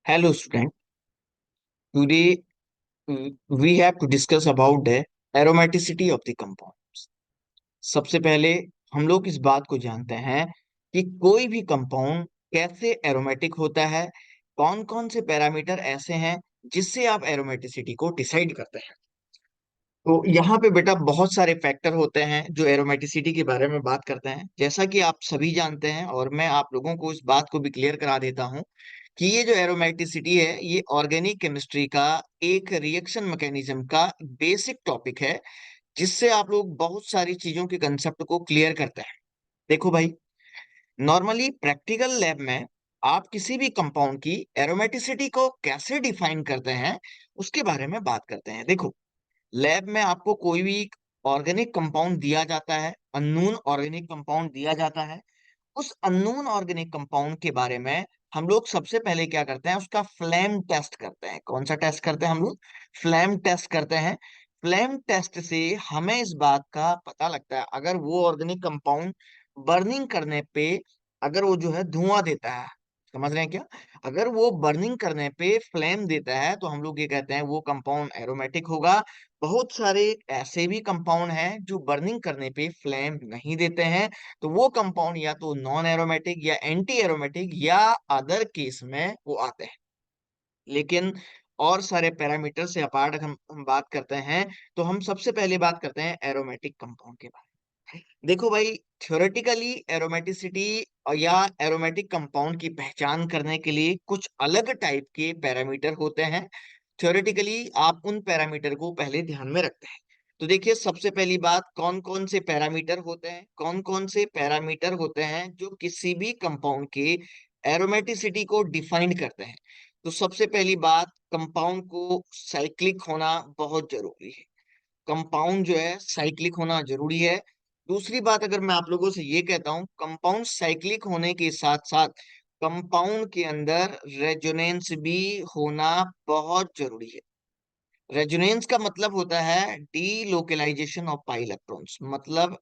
Hello student, today we have to discuss about the aromaticity of the compounds. सबसे पहले हम लोग इस बात को जानते हैं कि कोई भी कंपाउंड कैसे एरोमेटिक होता है, कौन कौन से पैरामीटर ऐसे हैं जिससे आप एरोमेटिसिटी को डिसाइड करते हैं। तो यहाँ पे बेटा बहुत सारे फैक्टर होते हैं जो एरोमेटिसिटी के बारे में बात करते हैं, जैसा कि आप सभी जानते हैं और मैं आप लोगों को इस बात को भी क्लियर करा देता हूँ कि ये जो एरोमेटिसिटी है ये ऑर्गेनिक केमिस्ट्री का एक रिएक्शन मैकेनिज्म का बेसिक टॉपिक है, जिससे आप लोग बहुत सारी चीजों के कंसेप्ट को क्लियर करते हैं। देखो भाई, नॉर्मली प्रैक्टिकल लैब में आप किसी भी कंपाउंड की एरोमेटिसिटी को कैसे डिफाइन करते हैं उसके बारे में बात करते हैं। देखो, लैब में आपको कोई भी ऑर्गेनिक कंपाउंड दिया जाता है, अननोन ऑर्गेनिक कंपाउंड दिया जाता है। उस अननोन ऑर्गेनिक कंपाउंड के बारे में हम लोग सबसे पहले क्या करते हैं, उसका फ्लैम टेस्ट करते हैं। कौन सा टेस्ट करते हैं हम लोग? फ्लैम टेस्ट करते हैं। फ्लैम टेस्ट से हमें इस बात का पता लगता है, अगर वो ऑर्गेनिक कंपाउंड बर्निंग करने पे अगर वो जो है धुआं देता है, समझ रहे हैं क्या? अगर वो बर्निंग करने पे फ्लेम देता है तो हम लोग ये कहते हैं वो कंपाउंड एरोमेटिक होगा। बहुत सारे ऐसे भी कंपाउंड हैं जो बर्निंग करने पे फ्लेम नहीं देते हैं, तो वो कंपाउंड या तो नॉन एरोमेटिक या एंटी एरोमेटिक या अदर केस में वो आते हैं। लेकिन और सारे पैरामीटर से अपार्ट अगर हम बात करते हैं तो हम सबसे पहले बात करते हैं एरोमेटिक कंपाउंड के बारे में। देखो भाई, थ्योरेटिकली एरोमेटिसिटी या एरोमेटिक कंपाउंड की पहचान करने के लिए कुछ अलग टाइप के पैरामीटर होते हैं। थ्योरेटिकली आप उन पैरामीटर को पहले ध्यान में रखते हैं। तो देखिए, सबसे पहली बात, कौन कौन से पैरामीटर होते हैं, कौन कौन से पैरामीटर होते हैं जो किसी भी कंपाउंड के एरोमेटिसिटी को डिफाइन करते हैं। तो सबसे पहली बात, कंपाउंड को साइक्लिक होना बहुत जरूरी है। कंपाउंड जो है साइक्लिक होना जरूरी है। दूसरी बात, अगर मैं आप लोगों से ये कहता हूं, कंपाउंड साइक्लिक होने के साथ साथ कंपाउंड के अंदर रेजोनेंस भी होना बहुत जरूरी है। रेजोनेंस का मतलब होता है D localisation of pi electrons. मतलब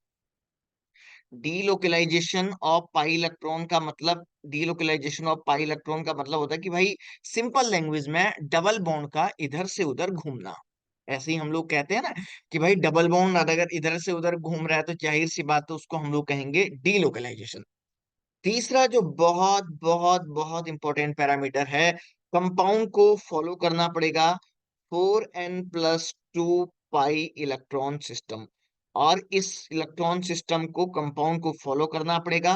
डीलोकलाइजेशन ऑफ पाई इलेक्ट्रॉन का मतलब, डीलोकलाइजेशन ऑफ पाई इलेक्ट्रॉन का मतलब होता है कि भाई, सिंपल लैंग्वेज में डबल बॉन्ड का इधर से उधर घूमना। ऐसे ही हम लोग कहते हैं ना कि भाई डबल बॉन्ड अगर इधर से उधर घूम रहा है तो जाहिर सी बात है उसको हम लोग कहेंगे डीलोकलाइजेशन। तीसरा जो बहुत बहुत बहुत इंपॉर्टेंट पैरामीटर है, कंपाउंड को फॉलो करना पड़ेगा 4n+2 पाई इलेक्ट्रॉन सिस्टम। और इस इलेक्ट्रॉन सिस्टम को, कंपाउंड को फॉलो करना पड़ेगा।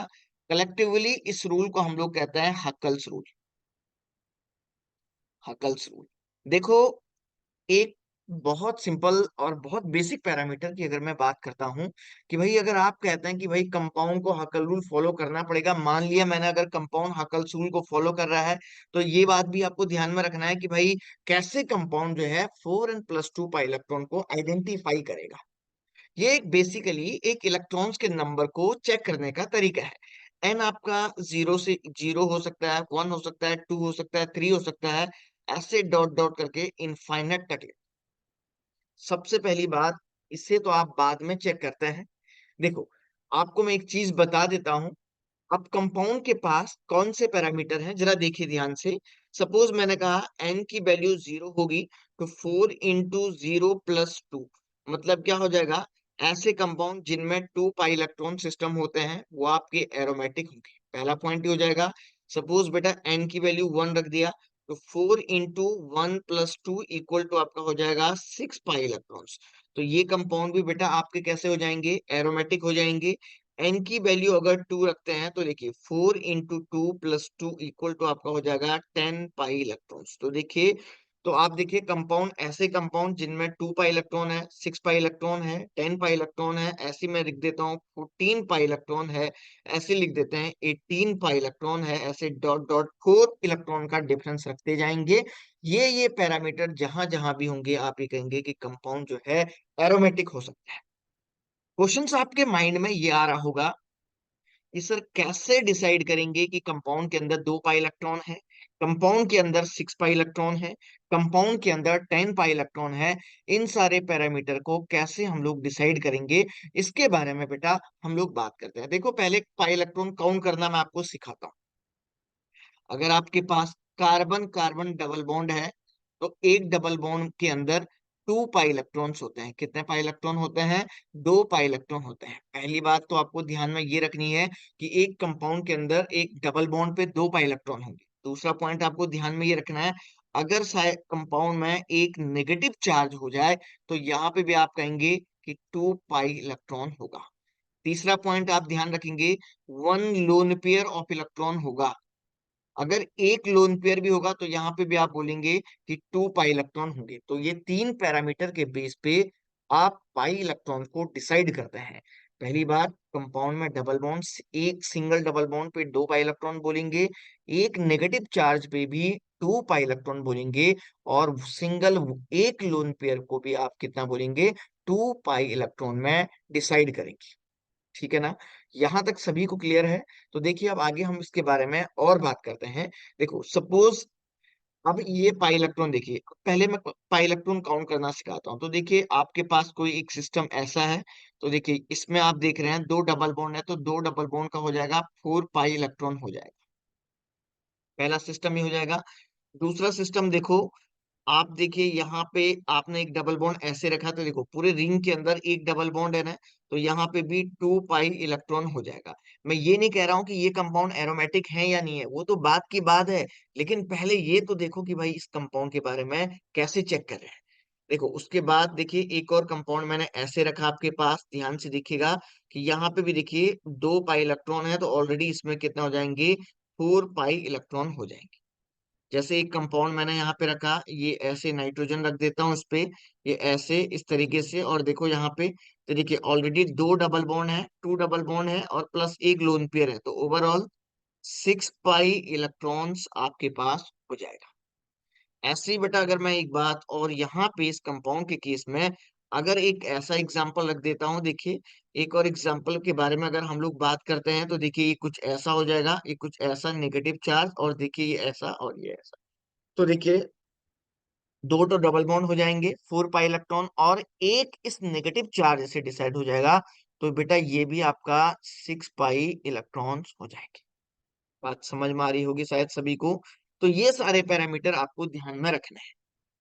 कलेक्टिवली इस रूल को हम लोग कहते हैं हक्कल्स रूल। Huckel's rule. देखो, एक बहुत सिंपल और बहुत बेसिक पैरामीटर की अगर मैं बात करता हूं कि भाई, अगर आप कहते हैं कि भाई कंपाउंड को हकल रूल फॉलो करना पड़ेगा, मान लिया मैंने अगर कंपाउंड हकल रूल को फॉलो कर रहा है, तो ये बात भी आपको ध्यान में रखना है कि भाई कैसे कंपाउंड जो है 4n+2 पाई इलेक्ट्रॉन को आइडेंटिफाई करेगा। ये एक बेसिकली एक इलेक्ट्रॉन्स के नंबर को चेक करने का तरीका है। एन आपका जीरो से जीरो हो सकता है, वन हो सकता है, टू हो सकता है, थ्री हो सकता है, ऐसे डॉट डॉट करके इनफाइनाइट तक। सबसे पहली बात, इससे तो आप बाद में चेक करते हैं। देखो, आपको मैं एक चीज बता देता हूं। अब कंपाउंड के पास कौन से पैरामीटर हैं जरा देखिए ध्यान से। सपोज मैंने कहा एन की वैल्यू जीरो होगी, तो 4 × 0 + 2 मतलब क्या हो जाएगा? ऐसे कंपाउंड जिनमें 2 पाई इलेक्ट्रॉन सिस्टम होते हैं वो आपके एरोमेटिक होंगे। पहला पॉइंट ही हो जाएगा। सपोज बेटा एन की वैल्यू वन रख दिया, तो 4 × 1 + 2 इक्वल टू आपका हो जाएगा 6 पाई इलेक्ट्रॉन्स। तो ये कंपाउंड भी बेटा आपके कैसे हो जाएंगे? एरोमेटिक हो जाएंगे। एन की वैल्यू अगर टू रखते हैं तो देखिए 4 × 2 + 2 इक्वल टू आपका हो जाएगा 10 पाई इलेक्ट्रॉन्स। तो देखिए, तो आप देखिए कंपाउंड, ऐसे कंपाउंड जिनमें 2 पाई इलेक्ट्रॉन है, 6 पाई इलेक्ट्रॉन है, 10 पाई इलेक्ट्रॉन है, ऐसे मैं लिख देता हूँ। 14 पाई इलेक्ट्रॉन है, ऐसे लिख देते हैं। 18 पाई इलेक्ट्रॉन है, ऐसे डॉट डॉट 4 इलेक्ट्रॉन का डिफरेंस रखते जाएंगे। ये पैरामीटर जहां जहां भी होंगे आप ये कहेंगे कि कंपाउंड जो है एरोमेटिक हो सकता है। क्वेश्चंस आपके माइंड में ये आ रहा होगा कि सर कैसे डिसाइड करेंगे कि कंपाउंड के अंदर 2 पाई इलेक्ट्रॉन है, कंपाउंड के अंदर 6 पाई इलेक्ट्रॉन है, कंपाउंड के अंदर 10 पाई इलेक्ट्रॉन है। इन सारे पैरामीटर को कैसे हम लोग डिसाइड करेंगे, इसके बारे में बेटा हम लोग बात करते हैं। देखो, पहले पाई इलेक्ट्रॉन काउंट करना मैं आपको सिखाता हूँ। अगर आपके पास कार्बन कार्बन डबल बॉन्ड है, तो एक डबल बॉन्ड के अंदर 2 पाई इलेक्ट्रॉन्स होते हैं। कितने पाई इलेक्ट्रॉन होते हैं? 2 पाई इलेक्ट्रॉन होते हैं। पहली बात तो आपको ध्यान में ये रखनी है कि एक कंपाउंड के अंदर एक डबल बॉन्ड पे 2 पाई इलेक्ट्रॉन होंगे। दूसरा पॉइंट आपको ध्यान में ये रखना है, अगर कंपाउंड में एक नेगेटिव चार्ज हो जाए तो यहाँ पे भी आप कहेंगे कि 2 पाई इलेक्ट्रॉन होगा। तीसरा पॉइंट आप ध्यान रखेंगे, 1 लोन पेयर ऑफ इलेक्ट्रॉन होगा। अगर एक लोन पेयर भी होगा तो यहाँ पे भी आप बोलेंगे कि 2 पाई इलेक्ट्रॉन होंगे। तो ये 3 पैरामीटर के बेस पे आप पाई इलेक्ट्रॉन को डिसाइड करते हैं। पहली बात, कंपाउंड में डबल बॉन्ड, एक सिंगल डबल बॉन्ड पे 2 पाई इलेक्ट्रॉन बोलेंगे, एक नेगेटिव चार्ज पे भी 2 पाई इलेक्ट्रॉन बोलेंगे, और सिंगल एक लोन पेयर को भी आप कितना बोलेंगे? 2 पाई इलेक्ट्रॉन में डिसाइड करेंगे। ठीक है ना? यहां तक सभी को क्लियर है? तो देखिए अब आगे हम इसके बारे में और बात करते हैं। देखो सपोज, अब ये पाई इलेक्ट्रॉन देखिए, पहले मैं पाई इलेक्ट्रॉन काउंट करना सिखाता हूँ। तो देखिए आपके पास कोई एक सिस्टम ऐसा है, तो देखिए इसमें आप देख रहे हैं 2 डबल बॉन्ड है, तो 2 डबल बॉन्ड का हो जाएगा 4 पाई इलेक्ट्रॉन हो जाएगा। पहला सिस्टम ही हो जाएगा। दूसरा सिस्टम देखो, आप देखिए यहाँ पे आपने एक डबल बॉन्ड ऐसे रखा, तो देखो पूरे रिंग के अंदर एक डबल बॉन्ड है ना, तो यहाँ पे भी 2 पाई इलेक्ट्रॉन हो जाएगा। मैं ये नहीं कह रहा हूँ कि ये कंपाउंड एरोमेटिक है या नहीं है, वो तो बात की बात है, लेकिन पहले ये तो देखो कि भाई इस कंपाउंड के बारे में कैसे चेक कर रहे हैं। देखो उसके बाद देखिए एक और कंपाउंड मैंने ऐसे रखा आपके पास, ध्यान से देखिएगा कि यहाँ पे भी देखिए 2 पाई इलेक्ट्रॉन है, तो ऑलरेडी इसमें कितना हो जाएंगे? 4 पाई इलेक्ट्रॉन हो जाएंगे। जैसे एक कंपाउंड मैंने यहाँ पे रखा, ये ऐसे नाइट्रोजन रख देता हूँ इस पे, ये ऐसे इस तरीके से, और देखो यहाँ पे, तो देखिए ऑलरेडी 2 डबल बॉन्ड है, 2 डबल बॉन्ड है और प्लस एक लोन पेयर है, तो ओवरऑल 6 पाई इलेक्ट्रॉन्स आपके पास हो जाएगा। ऐसे ही बेटा अगर मैं एक बात और यहाँ पे इस कंपाउंड के केस में अगर एक ऐसा एग्जांपल रख देता हूँ, देखिए एक और एग्जांपल के बारे में अगर हम लोग बात करते हैं, तो देखिए ये कुछ ऐसा हो जाएगा, ये कुछ ऐसा नेगेटिव चार्ज, और देखिए ये ऐसा और ये ऐसा। तो देखिए दो तो डबल बॉन्ड हो जाएंगे, 4 पाई इलेक्ट्रॉन, और एक इस नेगेटिव चार्ज से डिसाइड हो जाएगा, तो बेटा ये भी आपका 6 पाई इलेक्ट्रॉन्स हो जाएंगे। बात समझ में आ रही होगी शायद सभी को। तो ये सारे पैरामीटर आपको ध्यान में रखने हैं।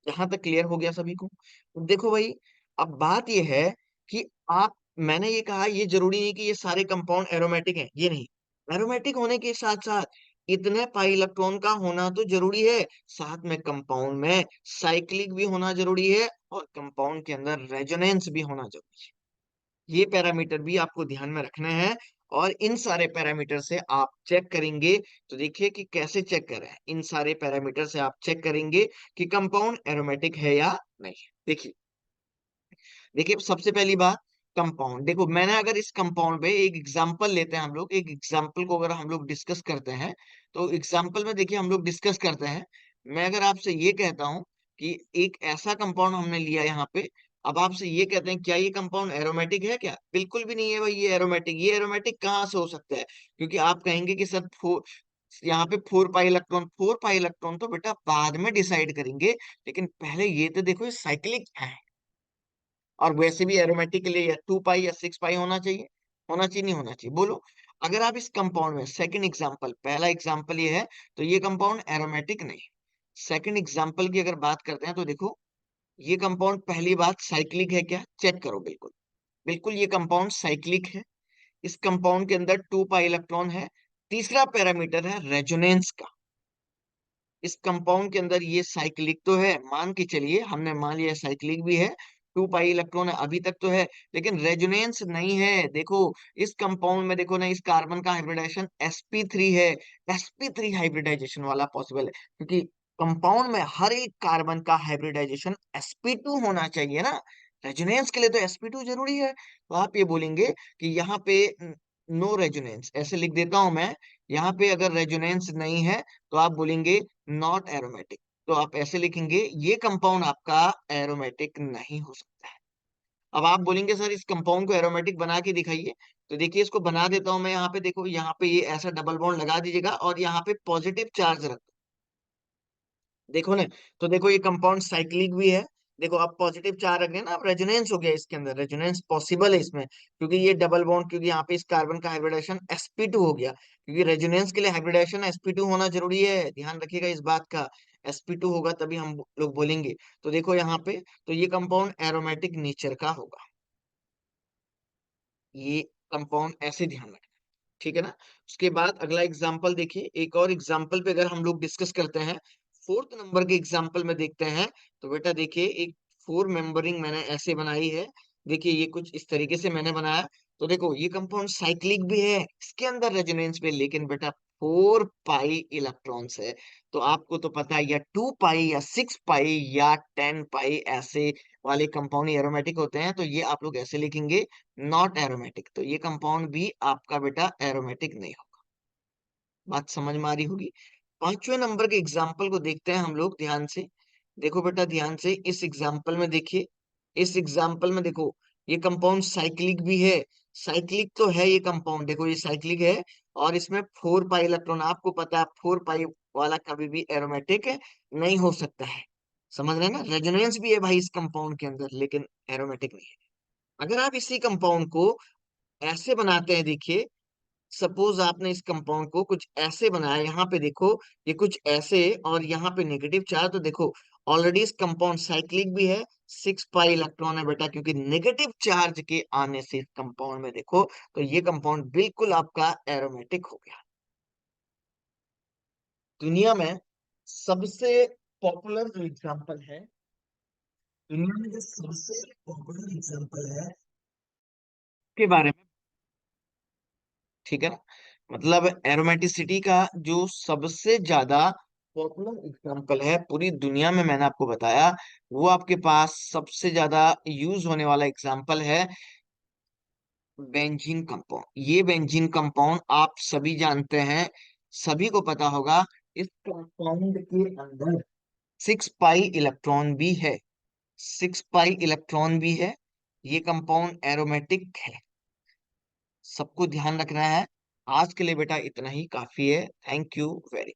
यहाँ तक क्लियर हो गया सभी को? तो देखो भाई, अब बात ये है कि आप, मैंने ये कहा ये जरूरी नहीं कि ये सारे कंपाउंड एरोमेटिक हैं, ये नहीं। एरोमेटिक होने के साथ साथ इतने पाई इलेक्ट्रॉन का होना तो जरूरी है, साथ में कंपाउंड में साइक्लिक भी होना जरूरी है, और कंपाउंड के अंदर रेजोनेंस भी होना जरूरी है। ये पैरामीटर भी आपको ध्यान में रखने हैं, और इन सारे पैरामीटर से आप चेक करेंगे। तो देखिए कि कैसे चेक कर रहे हैं, इन सारे पैरामीटर से आप चेक करेंगे कि कंपाउंड एरोमेटिक है या नहीं। देखिए, देखिए सबसे पहली बात, कंपाउंड देखो, मैंने अगर इस कंपाउंड पे एक एग्जांपल लेते हैं, हम लोग एक एग्जांपल को अगर हम लोग डिस्कस करते हैं, तो एग्जांपल में देखिए हम लोग डिस्कस करते हैं। मैं अगर आपसे ये कहता हूं कि एक ऐसा कंपाउंड हमने लिया यहाँ पे, अब आपसे ये कहते हैं क्या ये कंपाउंड एरोमेटिक है क्या? बिल्कुल भी नहीं है भाई, ये एरोमेटिक कहाँ से हो सकता है? क्योंकि आप कहेंगे कि सर यहाँ पे 4 पाई इलेक्ट्रॉन तो बेटा बाद में डिसाइड करेंगे, लेकिन पहले ये तो देखो ये साइक्लिक है। और वैसे भी एरोमेटिक के लिए 2 पाई या 6 पाई होना चाहिए, होना चाहिए नहीं होना चाहिए, बोलो? अगर आप इस कंपाउंड में सेकंड एग्जांपल, पहला एग्जांपल ये है, तो ये कंपाउंड एरोमेटिक नहीं। सेकंड एग्जांपल की अगर बात करते हैं, तो देखो ये कंपाउंड, पहली बात साइक्लिक है क्या? चेक करो, बिल्कुल बिल्कुल ये कंपाउंड साइक्लिक है। इस कंपाउंड के अंदर 2 पाई इलेक्ट्रॉन है। तीसरा पैरामीटर है रेजोनेंस का। इस कंपाउंड के अंदर ये साइक्लिक तो है, मान के चलिए, हमने मान लिया साइक्लिक भी है, 2 पाई इलेक्ट्रॉन है अभी तक तो है, लेकिन रेजोनेंस नहीं है। देखो इस कंपाउंड में देखो ना, इस कार्बन का हाइब्रिडाइजेशन sp3 है। sp3 हाइब्रिडाइजेशन वाला पॉसिबल है, क्योंकि कंपाउंड में हर एक कार्बन का हाइब्रिडाइजेशन sp2 होना चाहिए ना। रेजोनेंस के लिए तो sp2 जरूरी है, तो आप ये बोलेंगे कि यहाँ पे नो रेजोनेंस, ऐसे लिख देता हूं मैं। यहाँ पे अगर रेजोनेंस नहीं है, तो आप बोलेंगे नॉट एरोमेटिक। तो आप ऐसे लिखेंगे, ये कंपाउंड आपका एरोमेटिक नहीं हो सकता है। अब आप बोलेंगे सर इस कंपाउंड को एरोमेटिक बना के दिखाइए, तो देखिए इसको बना देता हूं मैं। यहाँ पे देखो, यहाँ पे ये ऐसा डबल बॉन्ड लगा दीजिएगा, और यहाँ पे पॉजिटिव चार्ज रख दो। देखो ना, तो देखो ये कंपाउंड साइक्लिक भी है, देखो आप पॉजिटिव चार रख रहे हैं ना, अब रेजोनेंस हो गया इसके अंदर, रेजोनेंस पॉसिबल है इसमें, क्योंकि ये डबल बॉन्ड, क्योंकि यहाँ पे इस कार्बन का हाइब्रिडेशन sp2 हो गया, क्योंकि रेजोनेंस के लिए हाइब्रिडेशन sp2 होना जरूरी है, ध्यान रखिएगा इस बात का। sp2 होगा तभी हम लोग बोलेंगे। तो देखो यहाँ पे, तो ये कंपाउंड एरोमेटिक नेचर का होगा, ये कंपाउंड ऐसे ध्यान रखना, ठीक है ना। उसके बाद अगला एग्जाम्पल देखिए, एक और एग्जाम्पल पे अगर हम लोग डिस्कस करते हैं, फोर्थ नंबर के एग्जाम्पल में देखते हैं। तो बेटा देखिए, एक फोर मेंबरिंग मैंने ऐसे बनाई है, देखिए ये कुछ इस तरीके से मैंने बनाया। तो देखो ये कंपाउंड साइक्लिक भी है, इसके अंदर रेजोनेंस पे, लेकिन बेटा 4 पाई इलेक्ट्रॉन्स है। तो आपको तो पता है, या 2 पाई या 6 पाई या 10 पाई ऐसे वाले कंपाउंड एरोमेटिक होते हैं, तो ये आप लोग ऐसे लिखेंगे, नॉट एरोमेटिक। तो ये कंपाउंड भी आपका बेटा एरोमेटिक नहीं होगा। बात समझ में आ रही होगी। पांचवें नंबर के एग्जाम्पल को देखते हैं हम लोग ध्यान से। देखो बेटा ध्यान से इस एग्जाम्पल में देखिए, इस एग्जाम्पल में देखो, ये कंपाउंड साइक्लिक भी है, साइक्लिक तो है ये कंपाउंड, देखो ये साइक्लिक है, और इसमें 4 पाई इलेक्ट्रॉन, आपको पता है 4 पाई वाला कभी भी एरोमेटिक नहीं हो सकता है। समझ रहे हैं ना, रेजोनेंस भी है भाई इस कंपाउंड के अंदर, लेकिन एरोमेटिक नहीं है। अगर आप इसी कंपाउंड को ऐसे बनाते हैं, देखिए सपोज आपने इस कंपाउंड को कुछ ऐसे बनाया, यहाँ पे देखो ये कुछ ऐसे, और यहाँ पे नेगेटिव चार्ज, तो देखो ऑलरेडी इस कंपाउंड साइक्लिक भी है, 6 पाई इलेक्ट्रॉन है बेटा, क्योंकि नेगेटिव चार्ज के आने से इस कंपाउंड में देखो, तो ये कंपाउंड बिल्कुल आपका एरोमेटिक हो गया। दुनिया में सबसे पॉपुलर जो एग्जांपल है, दुनिया में जो सबसे पॉपुलर एग्जांपल है के बारे में, ठीक है ना, मतलब एरोमेटिसिटी का जो सबसे ज्यादा पॉपुलर एग्जांपल है पूरी दुनिया में, मैंने आपको बताया, वो आपके पास सबसे ज्यादा यूज होने वाला एग्जांपल है बेंजीन कंपाउंड। ये बेंजीन कंपाउंड आप सभी जानते हैं, सभी को पता होगा, इस कंपाउंड के अंदर 6 पाई इलेक्ट्रॉन भी है, 6 पाई इलेक्ट्रॉन भी है, ये कंपाउंड एरोमेटिक है, सबको ध्यान रखना है। आज के लिए बेटा इतना ही काफी है। Thank you very